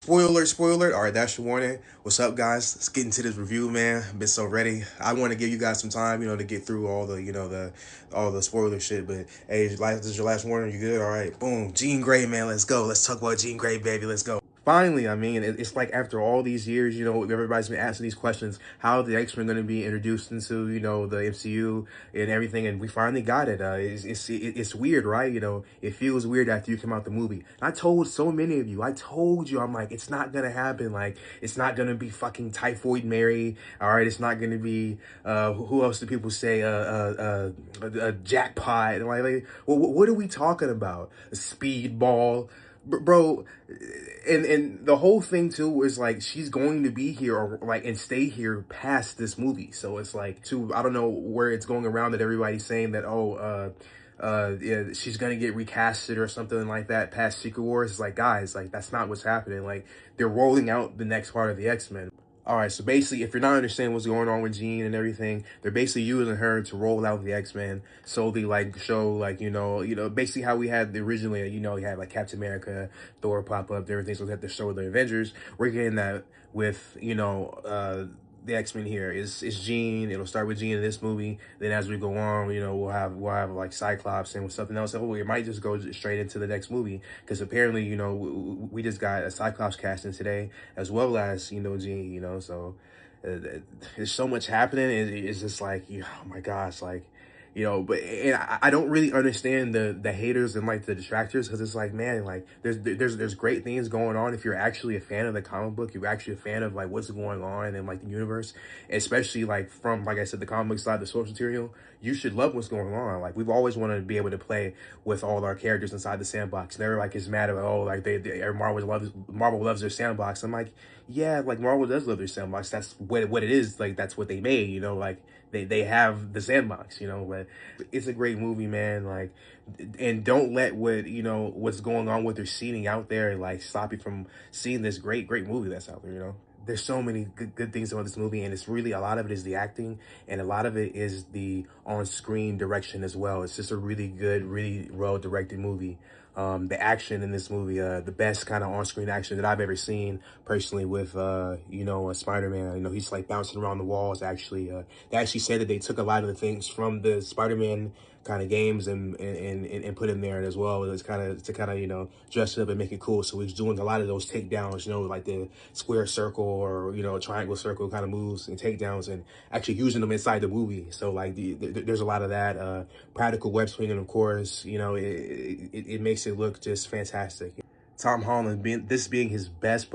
Spoiler alert, spoiler alert. All right, that's your warning. What's up, guys? Let's get into this review, man. I've been so ready. I want to give you guys some time, to get through all the, all the spoiler shit. But hey, this is your last warning. You good? All right, boom. Jean Grey, man. Let's go. Let's talk about Jean Grey, baby. Let's go. Finally, I mean, it's like after all these years, everybody's been asking these questions, how the X-Men going to be introduced into, the MCU and everything, and we finally got it. It's weird, right? It feels weird after you come out the movie. I told so many of you, I'm like, it's not going to happen. Like, it's not going to be fucking Typhoid Mary, all right? It's not going to be, who else do people say, a jackpot? What are we talking about? A speedball? Bro, and the whole thing too is like she's going to be here or like and stay here past this movie. So it's like I don't know where it's going around that everybody's saying that yeah, she's gonna get recasted or something like that past Secret Wars. It's like, guys, like that's not what's happening. Like they're rolling out the next part of the X-Men. All right, so basically, if you're not understanding what's going on with Jean and everything, they're basically using her to roll out the X-Men, so they like show like basically how we had originally, we had like Captain America, Thor pop up, and everything. So we have to show the Avengers. We're getting that with the X-Men here is Jean. It'll start with Jean in this movie. Then as we go on, we'll have like Cyclops and something else. Oh, it might just go straight into the next movie because apparently we just got a Cyclops casting today as well as Jean. So there's so much happening. It's just like oh my gosh, like. But and I don't really understand the haters and like the detractors because it's like, man, like there's great things going on if you're actually a fan of the comic book, you're actually a fan of like what's going on and like the universe, especially like from like I said the comic book side, the source material. You should love what's going on. Like we've always wanted to be able to play with all our characters inside the sandbox. Never like is mad about like Marvel loves their sandbox. I'm like, yeah, like Marvel does love their sandbox. That's what it is. Like that's what they made. Like they have the sandbox, but it's a great movie, man. Like, and don't let what's going on with their seating out there like stop you from seeing this great movie that's out there. There's so many good things about this movie, and it's really a lot of it is the acting, and a lot of it is the on-screen direction as well. It's just a really good, really well-directed movie. The action in this movie, the best kind of on-screen action that I've ever seen personally with, Spider-Man. He's like bouncing around the walls. Actually, they actually said that they took a lot of the things from the Spider-Man kind of games and put in there as well. It's kind of to kind of dress it up and make it cool. So he's doing a lot of those takedowns, like the square circle or triangle circle kind of moves and takedowns, and actually using them inside the movie. So like there's a lot of that practical web swinging, of course. It makes it look just fantastic. Tom Holland being his best